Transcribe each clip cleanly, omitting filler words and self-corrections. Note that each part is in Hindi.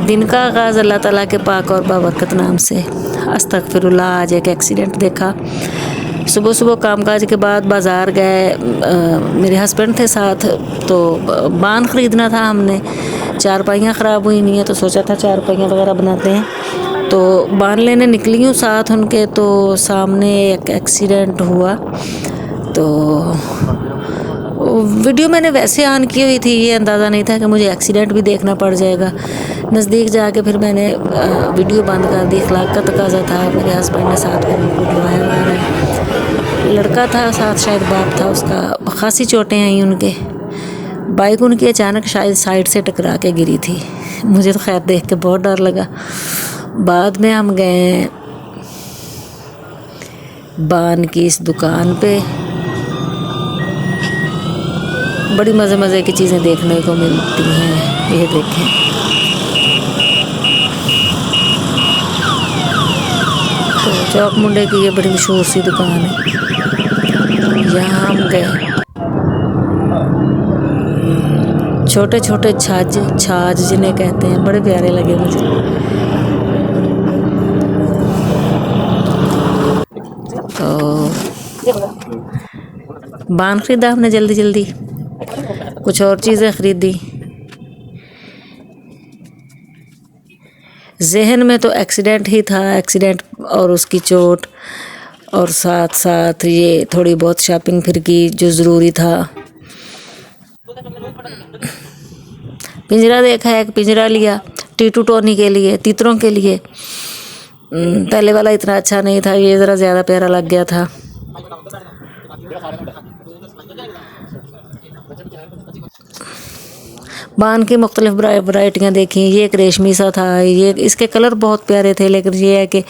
दिन का आगाज़ अल्लाह ताला के पाक और बाबरकत नाम से। अस्तगफिरुल्लाह। आज एक एक्सीडेंट देखा। सुबह सुबह कामकाज के बाद बाज़ार गए, मेरे हस्बैंड थे साथ, तो बान ख़रीदना था हमने। चारपाइयाँ ख़राब हुई नहीं है तो सोचा था चारपाइयाँ वगैरह बनाते हैं, तो बान लेने निकली हूँ साथ उनके, तो सामने एक एक्सीडेंट हुआ। तो वीडियो मैंने वैसे ऑन की हुई थी, ये अंदाज़ा नहीं था कि मुझे एक्सीडेंट भी देखना पड़ जाएगा। नज़दीक जाके फिर मैंने वीडियो बंद कर दी। अखलाक का तकाज़ा था, मेरे हस्बैंड ने साथ में उनको बुलवाया वगैरह। लड़का था साथ, शायद बाप था उसका। खासी चोटें आई उनके। बाइक उनकी अचानक शायद साइड से टकरा के गिरी थी। मुझे तो खैर देख के बहुत डर लगा। बाद में हम गए बान की इस दुकान पे। बड़ी मज़े मज़े की चीज़ें देखने को मिलती हैं। ये देखें, तो चौक मुंडे की ये बड़ी मशहूर सी दुकान है। यहाँ हम गए। छोटे छोटे छाछ जिन्हें कहते हैं, बड़े प्यारे लगे मुझे। तो बान ख़रीदा हमने जल्दी जल्दी, कुछ और चीज़ें ख़रीदी। जहन में तो एक्सीडेंट ही था, एक्सीडेंट और उसकी चोट, और साथ साथ ये थोड़ी बहुत शॉपिंग फिर की जो ज़रूरी था। पिंजरा देखा, एक पिंजरा लिया टीटू टोनी के लिए, तीतरों के लिए। पहले वाला इतना अच्छा नहीं था, ये ज़रा ज़्यादा प्यारा लग गया था। बान की मुख्तलिफ वैरायटियाँ देखी। ये एक रेशमी सा था, ये इसके कलर बहुत प्यारे थे, लेकिन ये है कि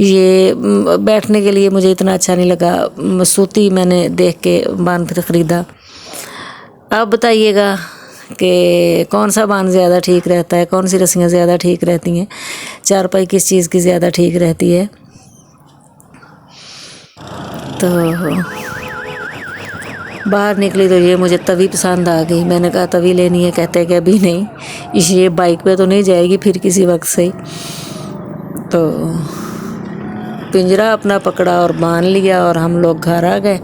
ये बैठने के लिए मुझे इतना अच्छा नहीं लगा। सूती मैंने देख के बान फिर ख़रीदा। अब बताइएगा कि कौन सा बान ज़्यादा ठीक रहता है, कौन सी रस्सियाँ ज़्यादा ठीक रहती हैं, चारपाई किस चीज़ की ज़्यादा ठीक रहती है। तो बाहर निकली तो ये मुझे तवी पसंद आ गई। मैंने कहा तवी लेनी है, कहते कि अभी नहीं, ये बाइक पे तो नहीं जाएगी फिर किसी वक्त से। तो पिंजरा अपना पकड़ा और बांध लिया और हम लोग घर आ गए।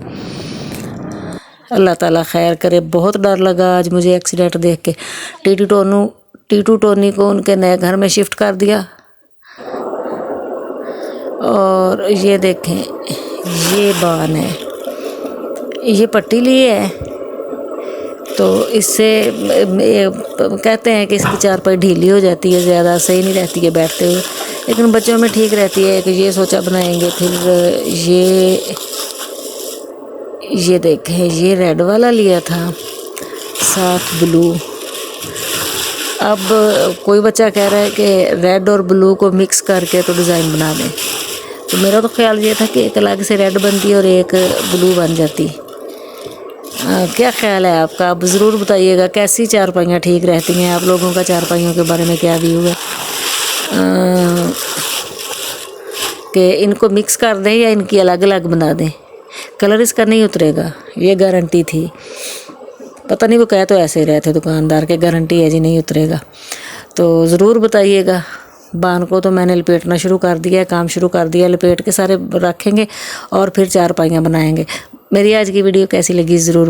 अल्लाह ताला खैर करे। बहुत डर लगा आज मुझे एक्सीडेंट देख के। टीटू टोनी को उनके नए घर में शिफ्ट कर दिया। और ये देखें, ये बान है, ये पट्टी ली है, तो इससे कहते हैं कि इसकी चारपाई ढीली हो जाती है, ज़्यादा सही नहीं रहती है बैठते हुए, लेकिन बच्चों में ठीक रहती है। कि ये सोचा बनाएंगे। फिर ये देखें, ये रेड वाला लिया था, साथ ब्लू। अब कोई बच्चा कह रहा है कि रेड और ब्लू को मिक्स करके तो डिज़ाइन बना दें, तो मेरा तो ख्याल ये था कि एक अलग से रेड बनती और एक ब्लू बन जाती। क्या ख्याल है आपका? आप ज़रूर बताइएगा कैसी चारपाइयाँ ठीक रहती हैं। आप लोगों का चारपाइयों के बारे में क्या व्यू है? कि इनको मिक्स कर दें या इनकी अलग अलग बना दें। कलर इसका नहीं उतरेगा, ये गारंटी थी। पता नहीं वो कह तो ऐसे रहे थे दुकानदार के, गारंटी है जी नहीं उतरेगा। तो ज़रूर बताइएगा। बान को तो मैंने लपेटना शुरू कर दिया है, काम शुरू कर दिया। लपेट के सारे रखेंगे और फिर चारपाइयाँ बनाएंगे। मेरी आज की वीडियो कैसी लगी ज़रूर